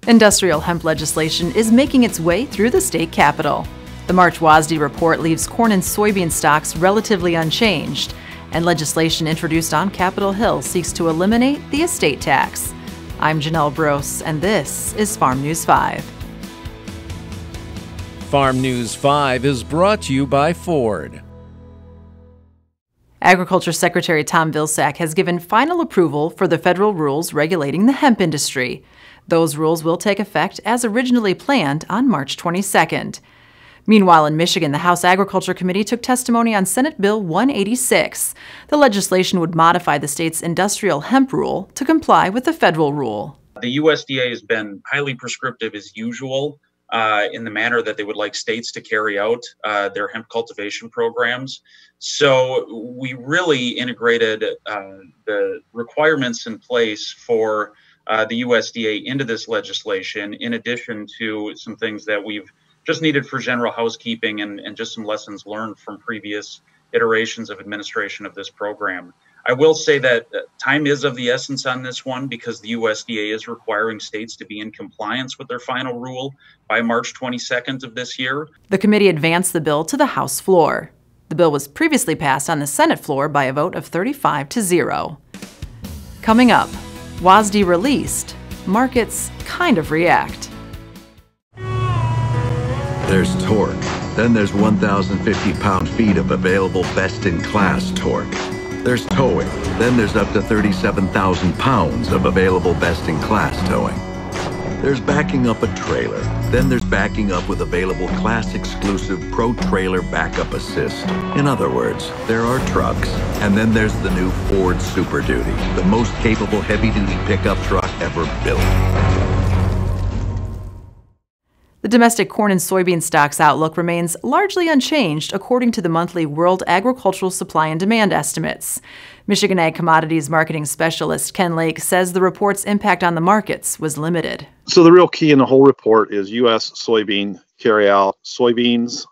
Industrial hemp legislation is making its way through the state capitol. The March WASDE report leaves corn and soybean stocks relatively unchanged, and legislation introduced on Capitol Hill seeks to eliminate the estate tax. I'm Janelle Brose, and this is Farm News 5. Farm News 5 is brought to you by Ford. Agriculture Secretary Tom Vilsack has given final approval for the federal rules regulating the hemp industry. Those rules will take effect as originally planned on March 22nd. Meanwhile, in Michigan, the House Agriculture Committee took testimony on Senate Bill 186. The legislation would modify the state's industrial hemp rule to comply with the federal rule. The USDA has been highly prescriptive as usual in the manner that they would like states to carry out their hemp cultivation programs. So we really integrated the requirements in place for the USDA into this legislation, in addition to some things that we've just needed for general housekeeping and just some lessons learned from previous iterations of administration of this program. I will say that time is of the essence on this one because the USDA is requiring states to be in compliance with their final rule by March 22nd of this year. The committee advanced the bill to the House floor. The bill was previously passed on the Senate floor by a vote of 35-0. Coming up, WASDE released, markets kind of react. There's torque. Then there's 1,050 pound-feet of available best-in-class torque. There's towing. Then there's up to 37,000 pounds of available best-in-class towing. There's backing up a trailer. Then there's backing up with available class-exclusive Pro Trailer Backup Assist. In other words, there are trucks, and then there's the new Ford Super Duty, the most capable heavy-duty pickup truck ever built. The domestic corn and soybean stocks outlook remains largely unchanged according to the monthly World Agricultural Supply and Demand estimates. Michigan Ag Commodities Marketing Specialist Ken Lake says the report's impact on the markets was limited. So the real key in the whole report is U.S. soybean carryout, soybeans,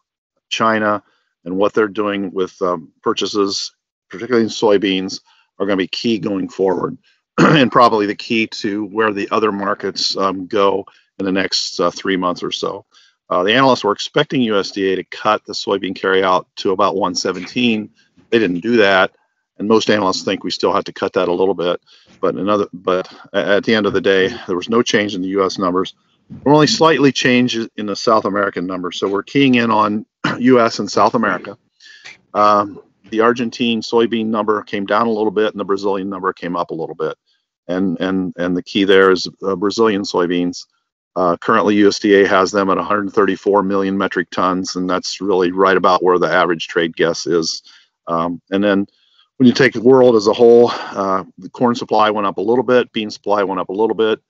China, and what they're doing with purchases, particularly in soybeans, are going to be key going forward and probably the key to where the other markets go in the next 3 months or so. The analysts were expecting USDA to cut the soybean carryout to about 117. They didn't do that, and most analysts think we still have to cut that a little bit. But at the end of the day, there was no change in the U.S. numbers. We're only slightly changed in the South American numbers, so we're keying in on U.S. and South America. The Argentine soybean number came down a little bit, and the Brazilian number came up a little bit. And the key there is Brazilian soybeans. Currently, USDA has them at 134 million metric tons, and that's really right about where the average trade guess is. And then when you take the world as a whole, the corn supply went up a little bit, bean supply went up a little bit,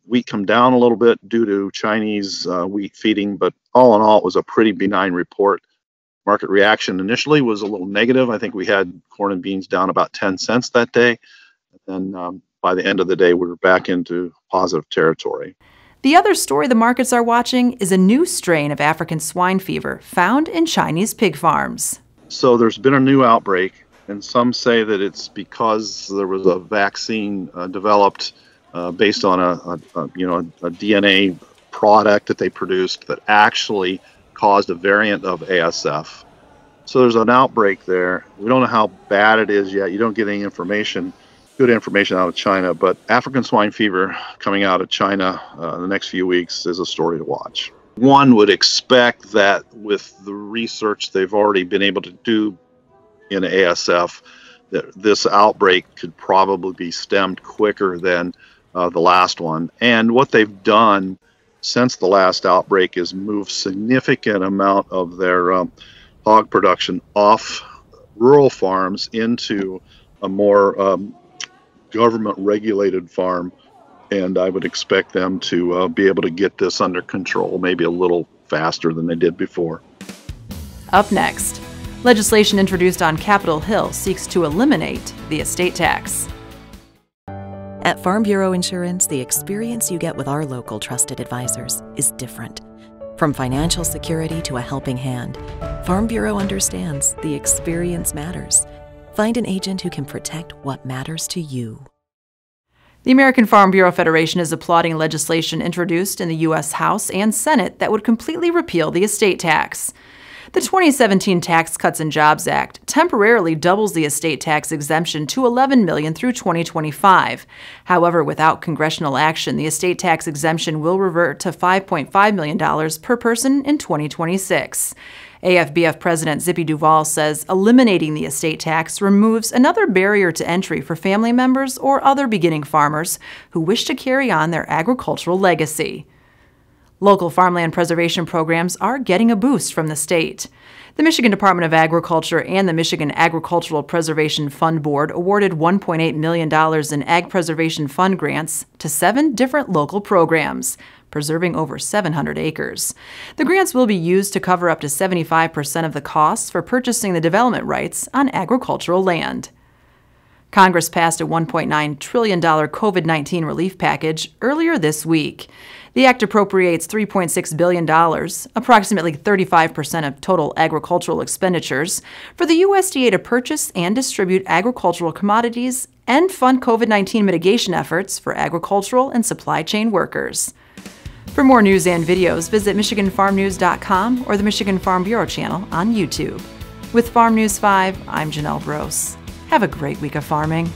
wheat come down a little bit due to Chinese wheat feeding, but all in all, it was a pretty benign report. Market reaction initially was a little negative. I think we had corn and beans down about 10 cents that day. And by the end of the day, we were back into positive territory. The other story the markets are watching is a new strain of African swine fever found in Chinese pig farms. So there's been a new outbreak, and some say that it's because there was a vaccine developed based on a DNA product that they produced that actually caused a variant of ASF. So there's an outbreak there. We don't know how bad it is yet. You don't get any good information out of China, but African swine fever coming out of China in the next few weeks is a story to watch. One would expect that with the research they've already been able to do in ASF, that this outbreak could probably be stemmed quicker than the last one. And what they've done since the last outbreak is move significant amount of their hog production off rural farms into a more government-regulated farm, and I would expect them to be able to get this under control maybe a little faster than they did before. Up next, legislation introduced on Capitol Hill seeks to eliminate the estate tax. At Farm Bureau Insurance, the experience you get with our local trusted advisors is different. From financial security to a helping hand, Farm Bureau understands the experience matters. Find an agent who can protect what matters to you. The American Farm Bureau Federation is applauding legislation introduced in the U.S. House and Senate that would completely repeal the estate tax. The 2017 Tax Cuts and Jobs Act temporarily doubles the estate tax exemption to $11 million through 2025. However, without congressional action, the estate tax exemption will revert to $5.5 million per person in 2026. AFBF President Zippy Duvall says eliminating the estate tax removes another barrier to entry for family members or other beginning farmers who wish to carry on their agricultural legacy. Local farmland preservation programs are getting a boost from the state. The Michigan Department of Agriculture and the Michigan Agricultural Preservation Fund Board awarded $1.8 million in Ag Preservation Fund grants to 7 different local programs, preserving over 700 acres. The grants will be used to cover up to 75% of the costs for purchasing the development rights on agricultural land. Congress passed a $1.9 trillion COVID-19 relief package earlier this week. The act appropriates $3.6 billion, approximately 35% of total agricultural expenditures, for the USDA to purchase and distribute agricultural commodities and fund COVID-19 mitigation efforts for agricultural and supply chain workers. For more news and videos, visit MichiganFarmNews.com or the Michigan Farm Bureau channel on YouTube. With Farm News 5, I'm Janelle Brose. Have a great week of farming.